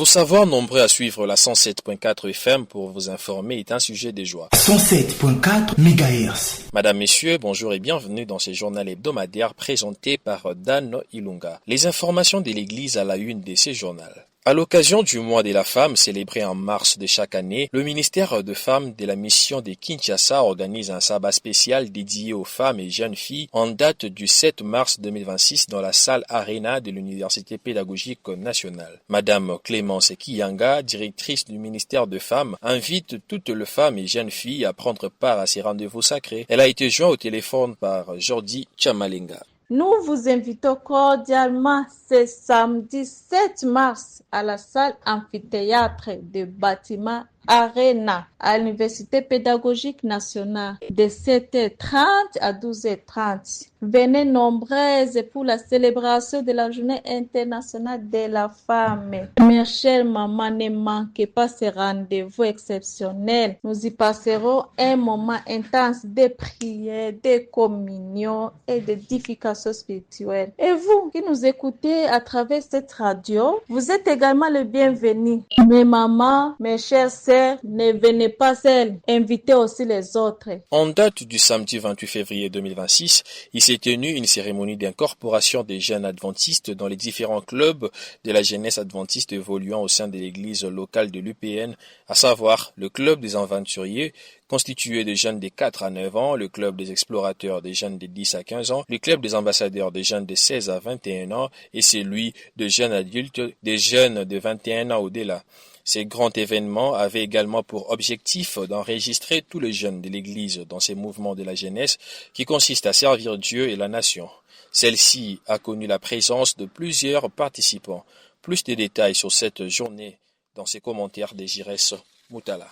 Vous savoir nombreux à suivre la 107.4 FM pour vous informer est un sujet de joie. 107.4 MHz. Madame, Messieurs, bonjour et bienvenue dans ce journal hebdomadaire présenté par Dan Ilunga. Les informations de l'Église à la une de ce journal. À l'occasion du mois de la femme célébré en mars de chaque année, le ministère de femmes de la mission de Kinshasa organise un sabbat spécial dédié aux femmes et jeunes filles en date du 7 mars 2026 dans la salle Arena de l'Université pédagogique nationale. Madame Clémence Kiyanga, directrice du ministère de femmes, invite toutes les femmes et jeunes filles à prendre part à ces rendez-vous sacrés. Elle a été jointe au téléphone par Jordi Chamalenga. Nous vous invitons cordialement ce samedi 7 mars à la salle amphithéâtre de bâtiment Arena à l'Université pédagogique nationale de 7h30 à 12h30. Venez nombreuses pour la célébration de la Journée internationale de la femme. Mes chères mamans, ne manquez pas ce rendez-vous exceptionnel. Nous y passerons un moment intense de prière, de communion et d'édification spirituelle. Et vous qui nous écoutez à travers cette radio, vous êtes également les bienvenus. Mes mamans, mes chères sœurs, ne venez pas seuls, invitez aussi les autres. En date du samedi 28 février 2026, il s'est tenu une cérémonie d'incorporation des jeunes adventistes dans les différents clubs de la jeunesse adventiste évoluant au sein de l'église locale de l'UPN, à savoir le club des aventuriers, constitué de jeunes de 4 à 9 ans, le club des explorateurs des jeunes de 10 à 15 ans, le club des ambassadeurs des jeunes de 16 à 21 ans et celui de jeunes adultes des jeunes de 21 ans au-delà. Ces grands événements avaient également pour objectif d'enregistrer tous les jeunes de l'Église dans ces mouvements de la jeunesse qui consistent à servir Dieu et la nation. Celle-ci a connu la présence de plusieurs participants. Plus de détails sur cette journée dans ses commentaires de Jires Moutala.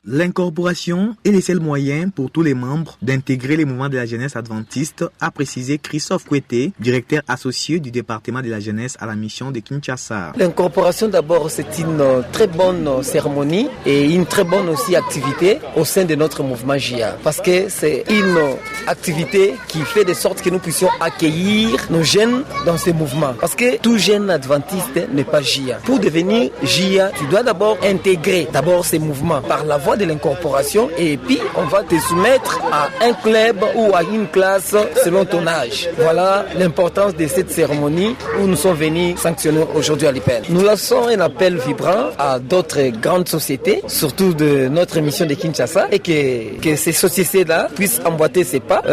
L'incorporation est le seul moyen pour tous les membres d'intégrer les mouvements de la jeunesse adventiste, a précisé Christophe Koueté, directeur associé du département de la jeunesse à la mission de Kinshasa. L'incorporation d'abord c'est une très bonne cérémonie et une très bonne aussi activité au sein de notre mouvement JIA parce que c'est une activité qui fait de sorte que nous puissions accueillir nos jeunes dans ces mouvements parce que tout jeune adventiste n'est pas JIA. Pour devenir JIA, tu dois d'abord intégrer ces mouvements par la voie de l'incorporation et puis on va te soumettre à un club ou à une classe selon ton âge. Voilà l'importance de cette cérémonie où nous sommes venus sanctionner aujourd'hui à l'IPN. Nous lançons un appel vibrant à d'autres grandes sociétés, surtout de notre mission de Kinshasa et que ces sociétés-là puissent emboîter ces pas.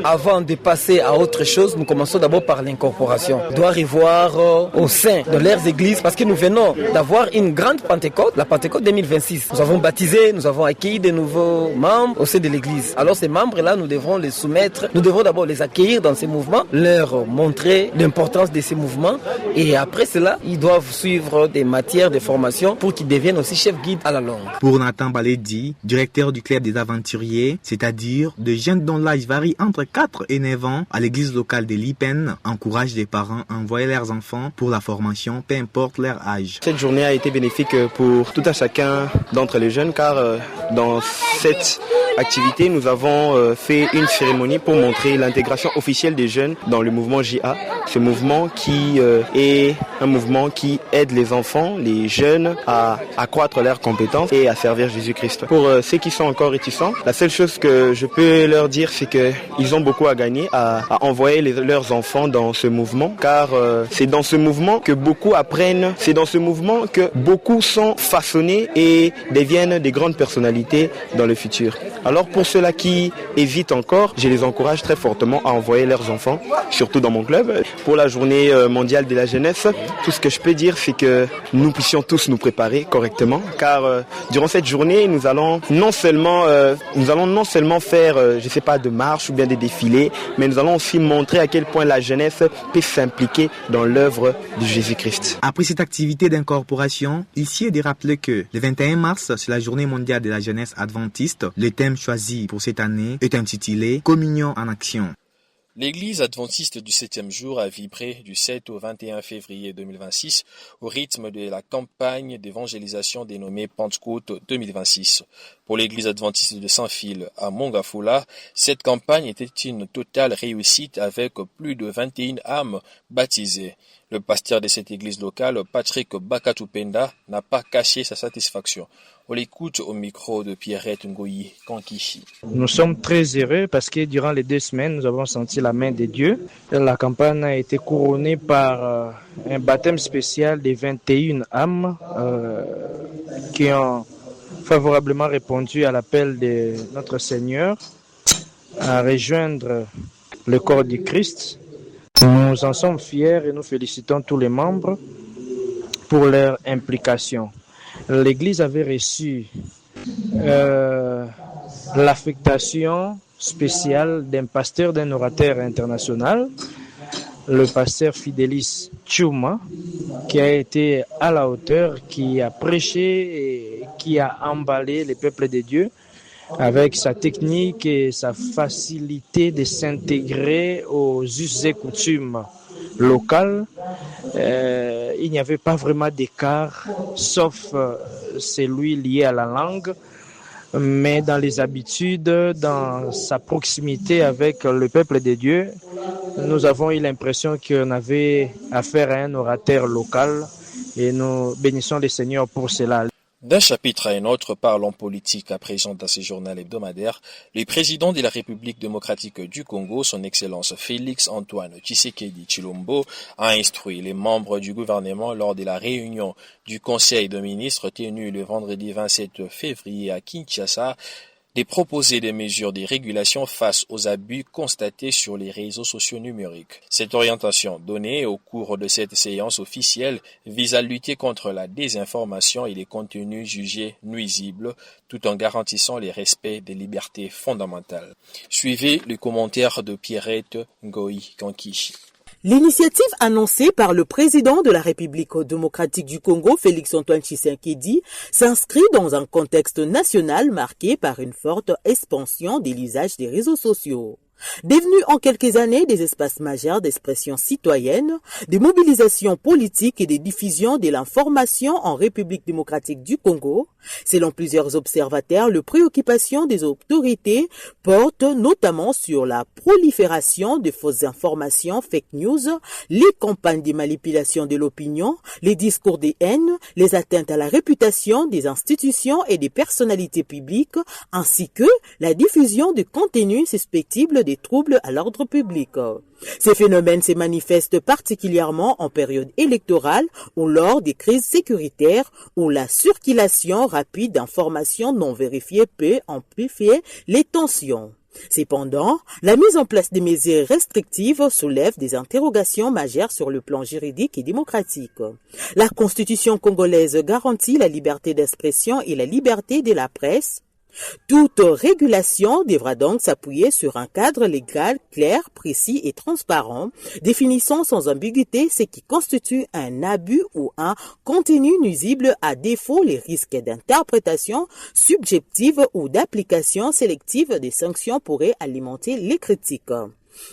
Avant de passer à autre chose, nous commençons d'abord par l'incorporation. On doit revoir au sein de leurs églises parce que nous venons d'avoir une grande Pentecôte, la Pentecôte 2026. Nous avons baptisé, nous avons accueilli de nouveaux membres au sein de l'église. Alors ces membres-là, nous devrons les soumettre, nous devons d'abord les accueillir dans ces mouvements, leur montrer l'importance de ces mouvements et après cela, ils doivent suivre des matières de formation pour qu'ils deviennent aussi chefs guides à la longue. Pour Nathan Baledi, directeur du club des aventuriers, c'est-à-dire de jeunes dont l'âge varie entre 4 et 9 ans, à l'église locale de l'IPN, encourage les parents à envoyer leurs enfants pour la formation, peu importe leur âge. Cette journée a été bénéfique pour tout un chacun d'entre les jeunes car dans cette activité, nous avons fait une cérémonie pour montrer l'intégration officielle des jeunes dans le mouvement JA. Ce mouvement qui est un mouvement qui aide les enfants, les jeunes à accroître leurs compétences et à servir Jésus-Christ. Pour ceux qui sont encore réticents, la seule chose que je peux leur dire, c'est qu'ils ont beaucoup à gagner à envoyer leurs enfants dans ce mouvement car c'est dans ce mouvement que beaucoup apprennent, c'est dans ce mouvement que beaucoup sont façonnés et deviennent des grandes personnalités dans le futur. Alors pour ceux-là qui hésitent encore, je les encourage très fortement à envoyer leurs enfants, surtout dans mon club. Pour la journée mondiale de la jeunesse, tout ce que je peux dire, c'est que nous puissions tous nous préparer correctement, car durant cette journée, nous allons non seulement faire, de marches ou bien des défilés, mais nous allons aussi montrer à quel point la jeunesse peut s'impliquer dans l'œuvre de Jésus-Christ. Après cette activité d'incorporation, ici est de rappeler que le 21 mars, c'est la journée mondiale de la jeunesse adventiste. Le thème choisi pour cette année est intitulé « Communion en action ». L'église adventiste du 7e jour a vibré du 7 au 21 février 2026 au rythme de la campagne d'évangélisation dénommée Pentecôte 2026. Pour l'église adventiste de Saint-Phil à Mongafula, cette campagne était une totale réussite avec plus de 21 âmes baptisées. Le pasteur de cette église locale, Patrick Bakatupenda, n'a pas caché sa satisfaction. On l'écoute au micro de Pierrette Ngoyi Kankishi. Nous sommes très heureux parce que durant les 2 semaines, nous avons senti la main de Dieu. La campagne a été couronnée par un baptême spécial des 21 âmes qui ont favorablement répondu à l'appel de notre Seigneur à rejoindre le corps du Christ. Nous en sommes fiers et nous félicitons tous les membres pour leur implication. L'Église avait reçu l'affectation spéciale d'un pasteur, d'un orateur international, le pasteur Fidelis Chuma, qui a été à la hauteur, qui a prêché et qui a emballé les peuples de Dieu avec sa technique et sa facilité de s'intégrer aux us et coutumes locales. Il n'y avait pas vraiment d'écart, sauf celui lié à la langue, mais dans les habitudes, dans sa proximité avec le peuple de Dieu, nous avons eu l'impression qu'on avait affaire à un orateur local et nous bénissons le Seigneur pour cela. D'un chapitre à un autre, parlons politique à présent dans ce journal hebdomadaire. Le président de la République démocratique du Congo, son Excellence Félix Antoine Tshisekedi Tshilombo, a instruit les membres du gouvernement lors de la réunion du Conseil des ministres tenue le vendredi 27 février à Kinshasa de proposer des mesures de régulation face aux abus constatés sur les réseaux sociaux numériques. Cette orientation donnée au cours de cette séance officielle vise à lutter contre la désinformation et les contenus jugés nuisibles tout en garantissant le respect des libertés fondamentales. Suivez le commentaire de Pierrette Ngoyi Kankishi. L'initiative annoncée par le président de la République démocratique du Congo, Félix-Antoine Tshisekedi, s'inscrit dans un contexte national marqué par une forte expansion de l'usage des réseaux sociaux. Devenus en quelques années des espaces majeurs d'expression citoyenne, de mobilisation politique et de diffusion de l'information en République démocratique du Congo, selon plusieurs observateurs, les préoccupations des autorités portent notamment sur la prolifération de fausses informations, fake news, les campagnes de manipulation de l'opinion, les discours de haine, les atteintes à la réputation des institutions et des personnalités publiques, ainsi que la diffusion de contenus susceptibles des troubles à l'ordre public. Ces phénomènes se manifestent particulièrement en période électorale ou lors des crises sécuritaires où la circulation rapide d'informations non vérifiées peut amplifier les tensions. Cependant, la mise en place des mesures restrictives soulève des interrogations majeures sur le plan juridique et démocratique. La Constitution congolaise garantit la liberté d'expression et la liberté de la presse. Toute régulation devra donc s'appuyer sur un cadre légal clair, précis et transparent, définissant sans ambiguïté ce qui constitue un abus ou un contenu nuisible, à défaut les risques d'interprétation subjective ou d'application sélective des sanctions pourraient alimenter les critiques.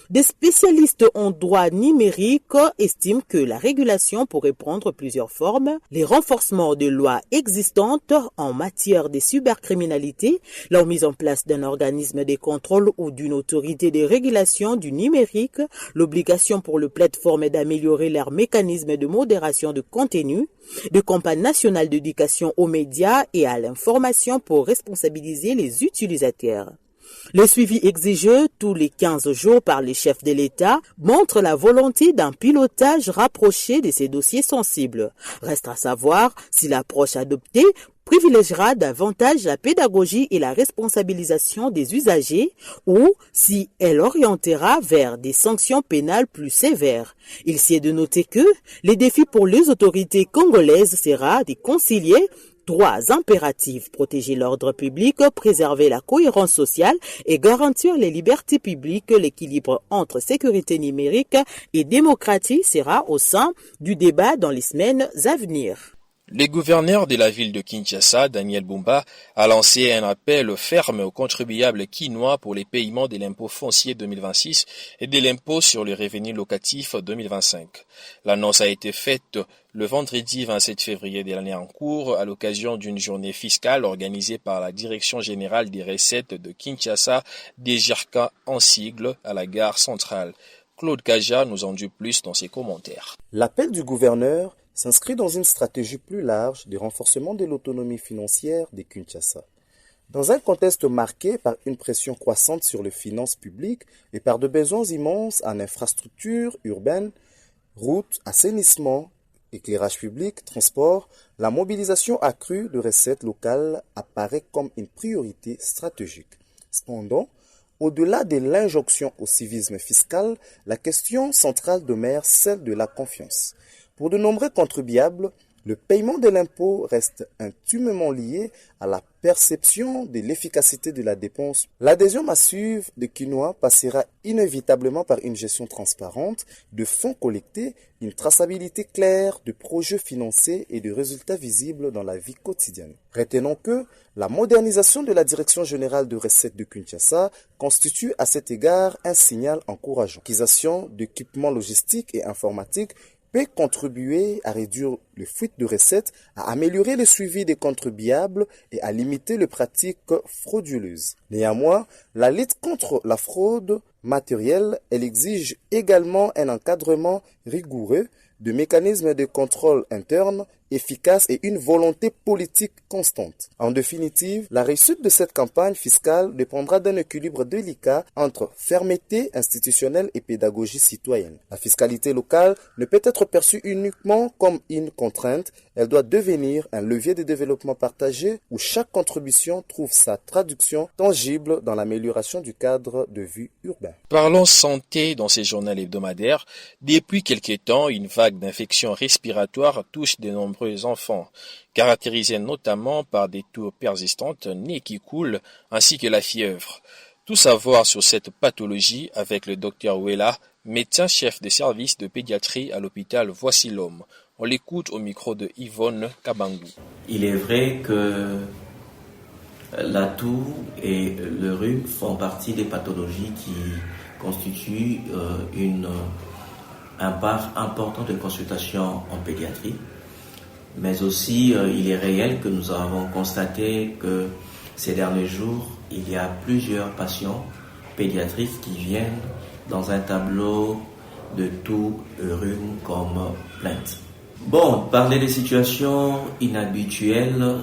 Des spécialistes en droit numérique estiment que la régulation pourrait prendre plusieurs formes: les renforcements de lois existantes en matière de cybercriminalité, la mise en place d'un organisme de contrôle ou d'une autorité de régulation du numérique, l'obligation pour les plateformes d'améliorer leurs mécanismes de modération de contenu, des campagnes nationales d'éducation aux médias et à l'information pour responsabiliser les utilisateurs. Le suivi exigé tous les 15 jours par les chefs de l'État montre la volonté d'un pilotage rapproché de ces dossiers sensibles. Reste à savoir si l'approche adoptée privilégiera davantage la pédagogie et la responsabilisation des usagers ou si elle orientera vers des sanctions pénales plus sévères. Il s'y est de noter que les défis pour les autorités congolaises sera de concilier 3 impératifs: protéger l'ordre public, préserver la cohérence sociale et garantir les libertés publiques. L'équilibre entre sécurité numérique et démocratie sera au sein du débat dans les semaines à venir. Le gouverneur de la ville de Kinshasa, Daniel Bumba, a lancé un appel ferme aux contribuables quinois pour les paiements de l'impôt foncier 2026 et de l'impôt sur les revenus locatifs 2025. L'annonce a été faite le vendredi 27 février de l'année en cours à l'occasion d'une journée fiscale organisée par la Direction générale des recettes de Kinshasa, DGRK en sigle, à la gare centrale. Claude Kaja nous en dit plus dans ses commentaires. L'appel du gouverneur s'inscrit dans une stratégie plus large de renforcement de l'autonomie financière des Kinshasa. Dans un contexte marqué par une pression croissante sur les finances publiques et par de besoins immenses en infrastructures urbaines, routes, assainissement, éclairage public, transport, la mobilisation accrue de recettes locales apparaît comme une priorité stratégique. Cependant, au-delà de l'injonction au civisme fiscal, la question centrale demeure celle de la confiance. Pour de nombreux contribuables, le paiement de l'impôt reste intimement lié à la perception de l'efficacité de la dépense. L'adhésion massive de quinoa passera inévitablement par une gestion transparente de fonds collectés, une traçabilité claire de projets financés et de résultats visibles dans la vie quotidienne. Retenons que la modernisation de la Direction générale de recettes de Kinshasa constitue à cet égard un signal encourageant. L'acquisition d'équipements logistiques et informatiques peut contribuer à réduire le fuite de recettes, à améliorer le suivi des contribuables et à limiter les pratiques frauduleuses. Néanmoins, la lutte contre la fraude matérielle, elle exige également un encadrement rigoureux, de mécanismes de contrôle interne efficaces et une volonté politique constante. En définitive, la réussite de cette campagne fiscale dépendra d'un équilibre délicat entre fermeté institutionnelle et pédagogie citoyenne. La fiscalité locale ne peut être perçue uniquement comme une contrainte, elle doit devenir un levier de développement partagé où chaque contribution trouve sa traduction tangible dans l'amélioration du cadre de vie urbain. Parlons santé dans ces journaux hebdomadaires. Depuis quelque temps, une vague d'infections respiratoires touche de nombreux enfants, caractérisés notamment par des toux persistantes, nez qui coulent, ainsi que la fièvre. Tout savoir sur cette pathologie avec le docteur Wela, médecin chef de service de pédiatrie à l'hôpital Voici l'Homme. On l'écoute au micro de Yvonne Kabangou. Il est vrai que la toux et le rhume font partie des pathologies qui constituent un part important de consultation en pédiatrie. Mais aussi, il est réel que nous avons constaté que ces derniers jours, il y a plusieurs patients pédiatriques qui viennent dans un tableau de toux et rhume comme plainte. Bon, parler des situations inhabituelles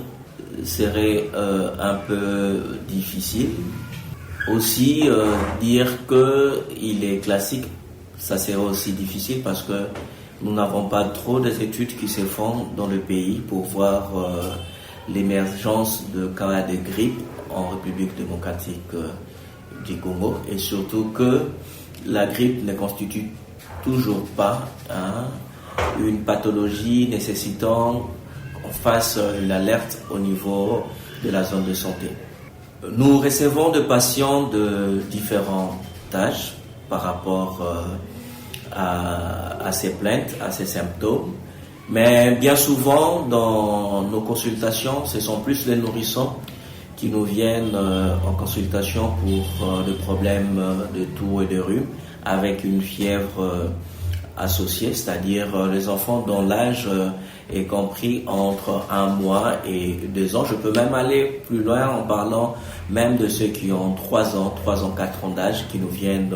serait un peu difficile. Aussi, dire qu'il est classique, ça serait aussi difficile parce que nous n'avons pas trop d'études qui se font dans le pays pour voir l'émergence de cas de grippe en République démocratique du Congo et surtout que la grippe ne constitue toujours pas une pathologie nécessitant qu'on fasse l'alerte au niveau de la zone de santé. Nous recevons des patients de différents âges par rapport à ces plaintes, à ces symptômes. Mais bien souvent, dans nos consultations, ce sont plus les nourrissons qui nous viennent en consultation pour des problèmes de toux et de rhume, avec une fièvre associée, c'est-à-dire les enfants dont l'âge est compris entre 1 mois et 2 ans. Je peux même aller plus loin en parlant même de ceux qui ont 3 ans, 4 ans d'âge, qui nous viennent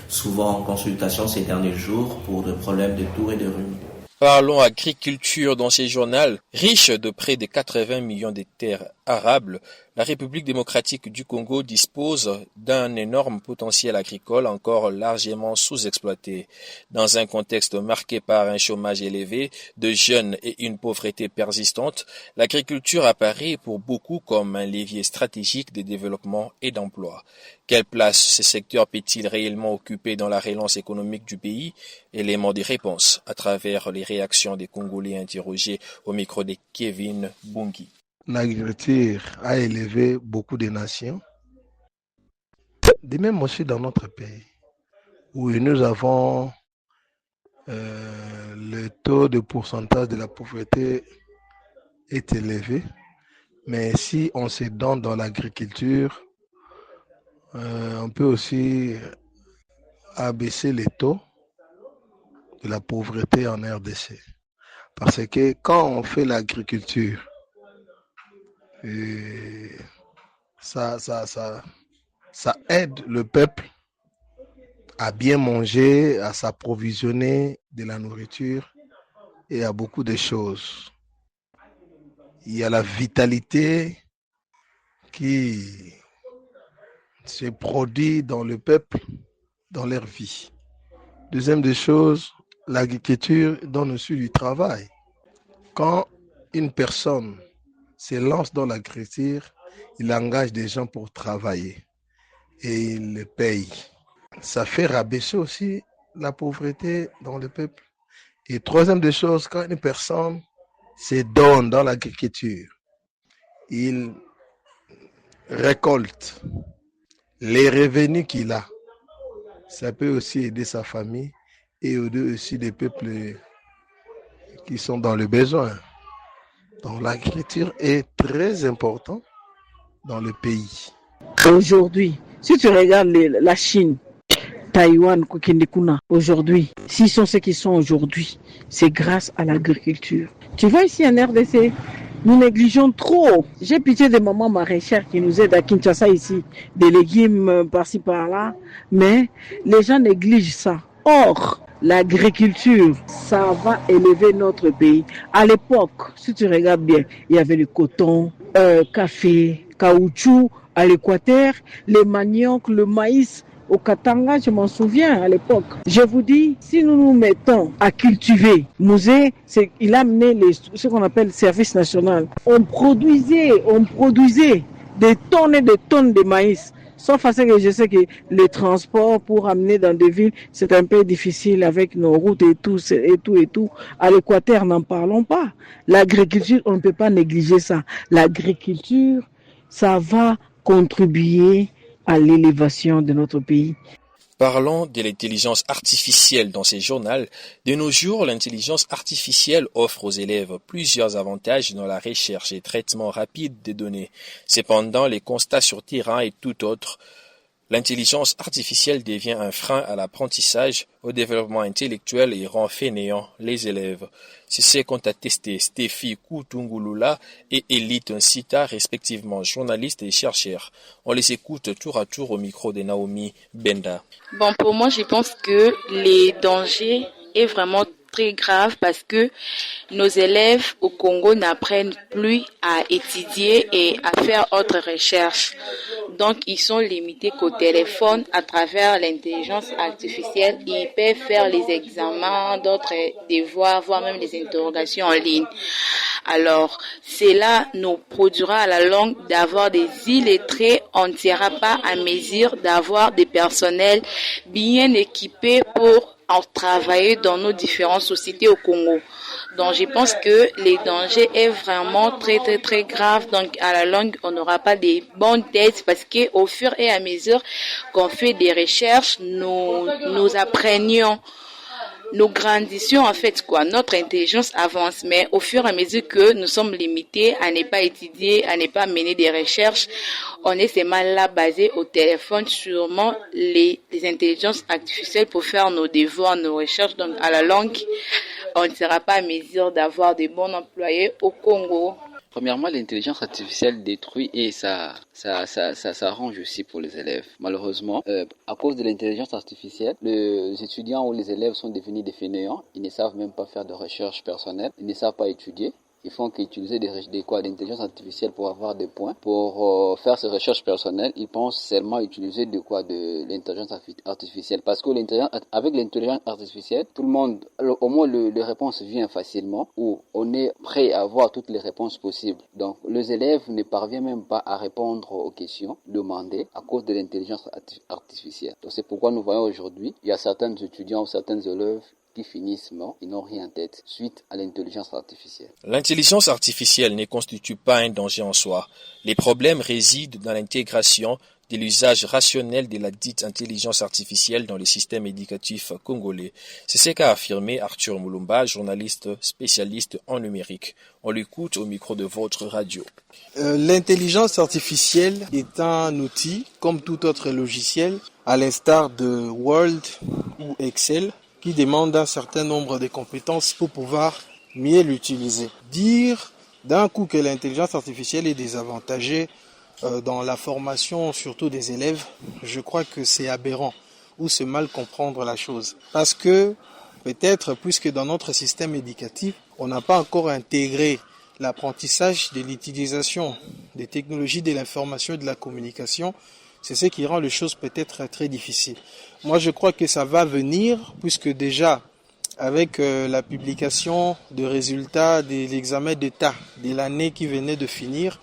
souvent en consultation ces derniers jours pour des problèmes de toux et de rhume. Parlons agriculture dans ces journaux. Riche de près de 80 millions de terres arables, la République démocratique du Congo dispose d'un énorme potentiel agricole encore largement sous-exploité. Dans un contexte marqué par un chômage élevé, de jeunes et une pauvreté persistante, l'agriculture apparaît pour beaucoup comme un levier stratégique de développement et d'emploi. Quelle place ce secteur peut-il réellement occuper dans la relance économique du pays? Élément de réponse à travers les réactions des Congolais interrogés au micro de Kevin Bungi. L'agriculture a élevé beaucoup de nations, de même aussi dans notre pays, où nous avons le taux de pourcentage de la pauvreté est élevé, mais si on se donne dans l'agriculture, on peut aussi abaisser les taux de la pauvreté en RDC. Parce que quand on fait l'agriculture, ça aide le peuple à bien manger, à s'approvisionner de la nourriture et à beaucoup de choses. Il y a la vitalité qui se produit dans le peuple, dans leur vie. Deuxième des choses, l'agriculture donne aussi du travail. Quand une personne se lance dans l'agriculture, il engage des gens pour travailler et il les paye. Ça fait rabaisser aussi la pauvreté dans le peuple. Et troisième des choses, quand une personne se donne dans l'agriculture, il récolte les revenus qu'il a. Ça peut aussi aider sa famille et aider aussi des peuples qui sont dans le besoin. Donc l'agriculture est très importante dans le pays. Aujourd'hui, si tu regardes la Chine, Taïwan, Kokindekuna, aujourd'hui, s'ils sont ce qu'ils sont aujourd'hui, c'est grâce à l'agriculture. Tu vois ici en RDC, nous négligeons trop. J'ai pitié des mamans maraîchères qui nous aident à Kinshasa ici, des légumes par-ci par-là, mais les gens négligent ça. Or, l'agriculture, ça va élever notre pays. À l'époque, si tu regardes bien, il y avait le coton, café, caoutchouc à l'Équateur, les maniocs, le maïs. Au Katanga, je m'en souviens à l'époque. Je vous dis, si nous nous mettons à cultiver, Musée, il a amené ce qu'on appelle le service national. On produisait des tonnes et des tonnes de maïs. Sauf à ce que je sais que les transports pour amener dans des villes, c'est un peu difficile avec nos routes et tout. À l'Équateur, n'en parlons pas. L'agriculture, on ne peut pas négliger ça. L'agriculture, ça va contribuer à l'élévation de notre pays. Parlons de l'intelligence artificielle dans ces journaux. De nos jours, l'intelligence artificielle offre aux élèves plusieurs avantages dans la recherche et traitement rapide des données. Cependant, les constats sur terrain et tout autre. L'intelligence artificielle devient un frein à l'apprentissage, au développement intellectuel et rend fainéants les élèves. C'est ce qu'ont attesté Stéphie Koutungulula et Elite Nsita, respectivement journalistes et chercheurs. On les écoute tour à tour au micro de Naomi Benda. Bon, pour moi, je pense que les dangers est vraiment très grave parce que nos élèves au Congo n'apprennent plus à étudier et à faire autre recherche. Donc, ils sont limités qu'au téléphone à travers l'intelligence artificielle. Ils peuvent faire les examens, d'autres devoirs, voire même les interrogations en ligne. Alors, cela nous produira à la longue d'avoir des illettrés. On ne sera pas à mesure d'avoir des personnels bien équipés pour travailler dans nos différentes sociétés au Congo. Donc, je pense que les dangers est vraiment très, très, très grave. Donc, à la longue, on n'aura pas des bonnes têtes parce que au fur et à mesure qu'on fait des recherches, nous apprenions. Nous grandissions en fait notre intelligence avance, mais au fur et à mesure que nous sommes limités à ne pas étudier, à ne pas mener des recherches, on est seulement là basé au téléphone, sûrement les intelligences artificielles pour faire nos devoirs, nos recherches. Donc à la longue, on ne sera pas à mesure d'avoir de bons employés au Congo. Premièrement, l'intelligence artificielle détruit et ça arrange aussi pour les élèves. Malheureusement, à cause de l'intelligence artificielle, les étudiants ou les élèves sont devenus des fainéants. Ils ne savent même pas faire de recherche personnelle. Ils ne savent pas étudier. Ils font qu'utiliser d'intelligence artificielle pour avoir des points. Pour faire ces recherches personnelles, ils pensent seulement utiliser de l'intelligence artificielle. Parce que avec l'intelligence artificielle, tout le monde, au moins les réponses viennent facilement, ou on est prêt à avoir toutes les réponses possibles. Donc, les élèves ne parviennent même pas à répondre aux questions demandées à cause de l'intelligence artificielle. Donc, c'est pourquoi nous voyons aujourd'hui, il y a certains étudiants ou certains élèves qui finissent morts, ils n'ont rien en tête suite à l'intelligence artificielle. L'intelligence artificielle ne constitue pas un danger en soi. Les problèmes résident dans l'intégration de l'usage rationnel de la dite intelligence artificielle dans le système éducatif congolais. C'est ce qu'a affirmé Arthur Moulumba, journaliste spécialiste en numérique. On l'écoute au micro de votre radio. L'intelligence artificielle est un outil, comme tout autre logiciel, à l'instar de Word ou Excel, qui demande un certain nombre de compétences pour pouvoir mieux l'utiliser. Dire d'un coup que l'intelligence artificielle est désavantagée dans la formation surtout des élèves, je crois que c'est aberrant. ou c'est mal comprendre la chose. Parce que peut-être, puisque dans notre système éducatif, on n'a pas encore intégré l'apprentissage de l'utilisation des technologies de l'information et de la communication, c'est ce qui rend les choses peut-être très difficiles. Moi, je crois que ça va venir, puisque déjà, avec la publication de résultats de l'examen d'État de l'année qui venait de finir,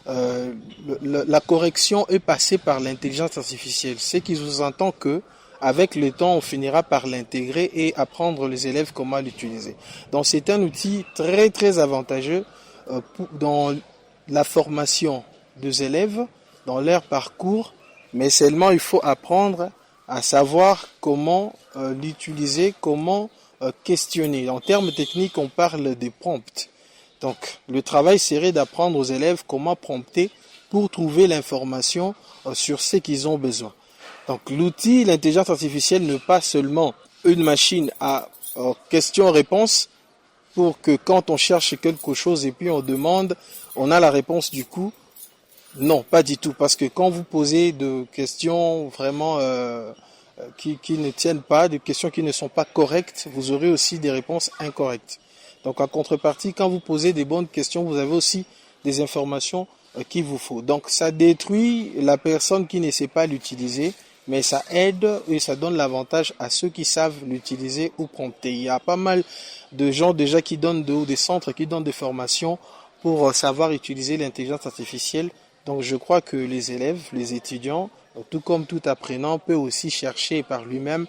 la correction est passée par l'intelligence artificielle. Ce qui sous-entend que, avec le temps, on finira par l'intégrer et apprendre les élèves comment l'utiliser. Donc, c'est un outil très, très avantageux dans la formation des élèves, dans leur parcours, mais seulement il faut apprendre à savoir comment l'utiliser, comment questionner. En termes techniques, on parle des prompts. Donc, le travail serait d'apprendre aux élèves comment prompter pour trouver l'information sur ce qu'ils ont besoin. Donc, l'outil, l'intelligence artificielle n'est pas seulement une machine à questions-réponses pour que quand on cherche quelque chose et puis on demande, on a la réponse du coup. Non, pas du tout, parce que quand vous posez des questions vraiment qui ne tiennent pas, des questions qui ne sont pas correctes, vous aurez aussi des réponses incorrectes. Donc en contrepartie, quand vous posez des bonnes questions, vous avez aussi des informations qu'il vous faut. Donc ça détruit la personne qui ne sait pas l'utiliser, mais ça aide et ça donne l'avantage à ceux qui savent l'utiliser ou prompter. Il y a pas mal de gens déjà qui donnent des centres qui donnent des formations pour savoir utiliser l'intelligence artificielle. Donc je crois que les élèves, les étudiants, tout comme tout apprenant, peut aussi chercher par lui-même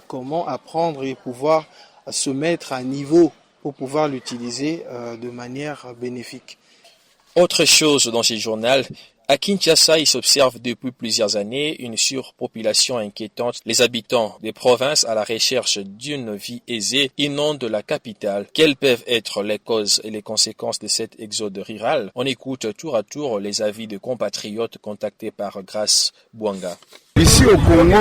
comment apprendre et pouvoir se mettre à niveau pour pouvoir l'utiliser de manière bénéfique. Autre chose dans ce journal, à Kinshasa, il s'observe depuis plusieurs années une surpopulation inquiétante. Les habitants des provinces à la recherche d'une vie aisée inondent la capitale. Quelles peuvent être les causes et les conséquences de cet exode rural? On écoute tour à tour les avis de compatriotes contactés par Grace Bouanga. Ici au Congo,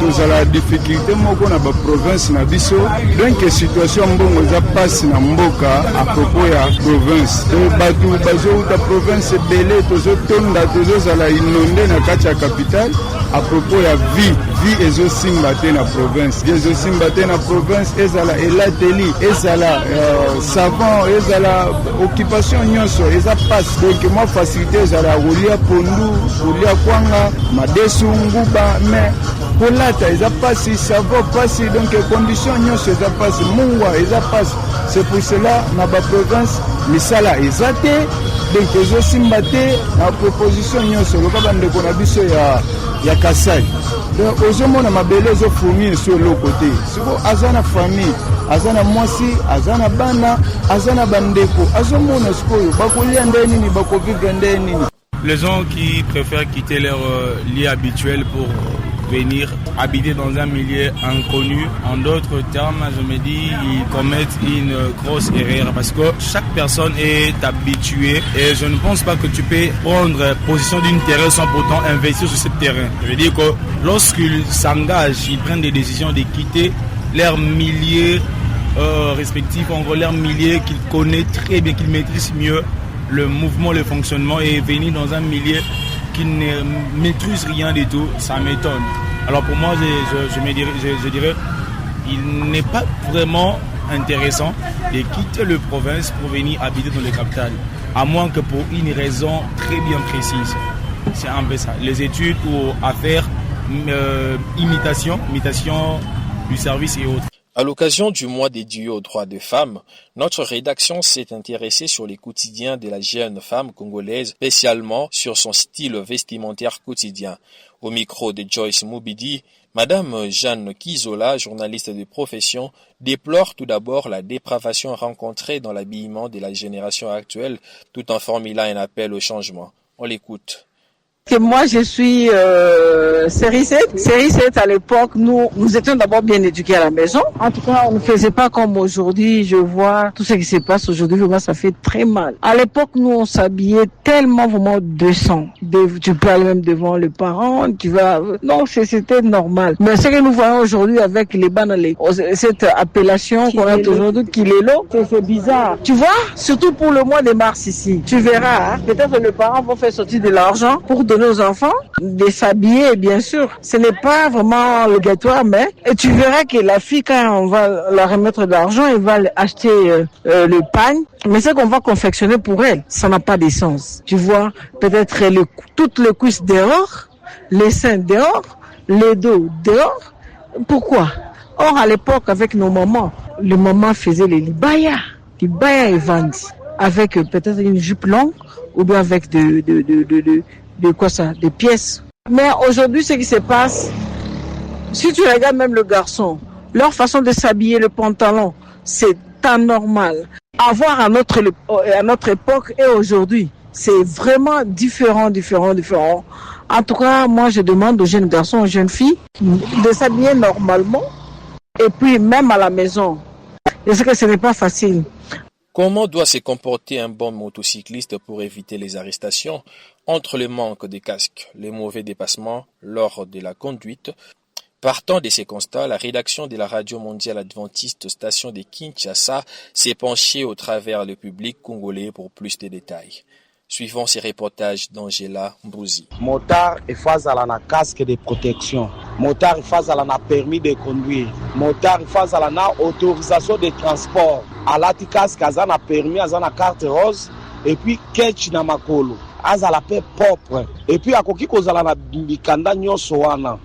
nous avons la difficulté moko na ba province na biso, donc situation mbongo za passe na mboka à propos ya province. Donc batu bazo ta province belé tozo tonda tozo zala inondé na kati ya capitale à propos ya vie ezo simba te na province. Ezo simba te na province ezala elateli, ezala savant, ezala occupation nyonso, eza passe. Donc moi facilité ezala rolia pondu, rolia kwanga, madesungu mais pour l'ata, ils a passé, ça va passer, donc les conditions, ils ont passé, mungwa, ils ont passé. C'est pour cela, dans la province, mais ça là, ils ont été, donc ils ont aussi battu, la proposition, ils ont le cas de Konabiso, il y a Kassai. Donc, aujourd'hui, on a belé, ils ont fourni sur l'autre côté. C'est pour Azana famille, Azana Mwasi, Azana Bana, Azana Bandeko, Azana Monasko, Bakouli Andeni, Bakovi Gandeni. Les gens qui préfèrent quitter leur lieu habituel pour venir habiter dans un milieu inconnu, en d'autres termes, je me dis, ils commettent une grosse erreur parce que chaque personne est habituée et je ne pense pas que tu peux prendre position d'une terre sans pourtant investir sur ce terrain. Je veux dire que lorsqu'ils s'engagent, ils prennent des décisions de quitter leur milieu respectif, en gros leur milieu qu'ils connaissent très bien, qu'ils maîtrisent mieux le mouvement, le fonctionnement, et venir dans un milieu qui ne maîtrise rien du tout, ça m'étonne. Alors pour moi, je dirais, il n'est pas vraiment intéressant de quitter la province pour venir habiter dans les capitales, à moins que pour une raison très bien précise. C'est un peu ça. Les études ou affaires, imitation du service et autres. À l'occasion du mois dédié aux droits des femmes, notre rédaction s'est intéressée sur les quotidiens de la jeune femme congolaise, spécialement sur son style vestimentaire quotidien. Au micro de Joyce Moubidi, Madame Jeanne Kizola, journaliste de profession, déplore tout d'abord la dépravation rencontrée dans l'habillement de la génération actuelle, tout en formulant un appel au changement. On l'écoute. Que moi je suis série 7. Série 7 à l'époque, nous étions d'abord bien éduqués à la maison. En tout cas, on ne faisait pas comme aujourd'hui. Je vois tout ce qui se passe aujourd'hui, vraiment ça fait très mal. À l'époque, nous on s'habillait tellement vraiment décent. Tu peux aller même devant les parents, non, c'était normal. Mais ce que nous voyons aujourd'hui avec les banales, cette appellation qu'on a aujourd'hui, Kilelo, c'est bizarre. Tu vois, surtout pour le mois de mars ici, tu verras, peut-être les parents vont faire sortir de l'argent pour donner donner aux enfants, de s'habiller, bien sûr. Ce n'est pas vraiment obligatoire, mais et tu verras que la fille, quand on va la remettre de l'argent, elle va acheter le pagne. Mais ce qu'on va confectionner pour elle, ça n'a pas de sens. Tu vois, peut-être toutes les cuisses dehors, les seins dehors, les dos dehors. Pourquoi? Or, à l'époque, avec nos mamans, les mamans faisaient les libaya. Libaya et vendent avec peut-être une jupe longue ou bien avec de quoi ça, des pièces. Mais aujourd'hui, ce qui se passe, si tu regardes même le garçon, leur façon de s'habiller, le pantalon, c'est anormal. Avoir à notre époque et aujourd'hui, c'est vraiment différent. En tout cas, moi, je demande aux jeunes garçons, aux jeunes filles de s'habiller normalement et puis même à la maison. Je sais que ce n'est pas facile. Comment doit se comporter un bon motocycliste pour éviter les arrestations entre le manque de casques, les mauvais dépassements lors de la conduite? Partant de ces constats, la rédaction de la Radio Mondiale Adventiste Station de Kinshasa s'est penchée au travers le public congolais pour plus de détails. Suivons ces reportages d'Angela Mbouzi. Motard et fazala na casque de protection. Motard et fazala na permis de conduire. Motard et fazala na autorisation de transport. Alati casque azana permis, azana carte rose et puis ketch na makolo. Azala pe propre. Et puis akoki kozala na bikanda nyonso wana.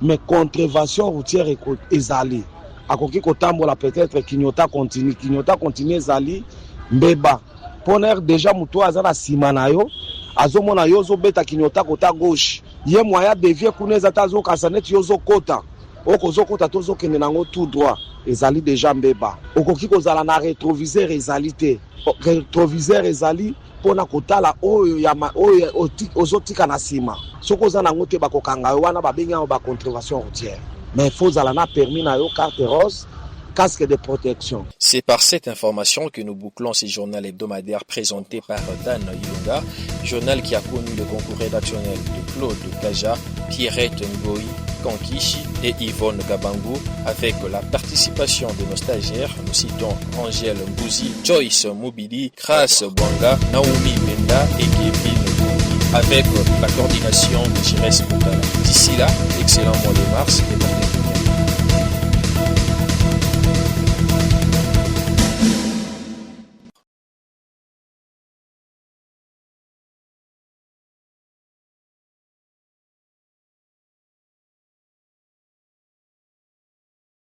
Mais contravention routière ezali. Akoki kotambola peut-être kinyota continue ezali mbeba. Poner déjà muto azana sima na yo azomona yo zobeta kinyota kota gauche ye moya devie kuneza tazo kasanet yo zokota okozokota tozokende nango tout droit ezali déjà mbeba okoki kozala na rétroviseur ezali te rétroviseur ezali pona kotala oyo ya oyo ozotika na sima sokoza nango te bakokanga yo wana babenga ba contravention routière mais faut zala na permis na yo carte rose casque de protection. C'est par cette information que nous bouclons ce journal hebdomadaire présenté par Dan Ilunga, journal qui a connu le concours rédactionnel de Claude Kaja, Pierrette Ngoï, Kankishi et Yvonne Gabangu, avec la participation de nos stagiaires, nous citons Angèle Mbouzi, Joyce Moubidi, Kras Bwanga, Naomi Menda et Kevin Kongi, avec la coordination de Jires Boukala. D'ici là, excellent mois de mars et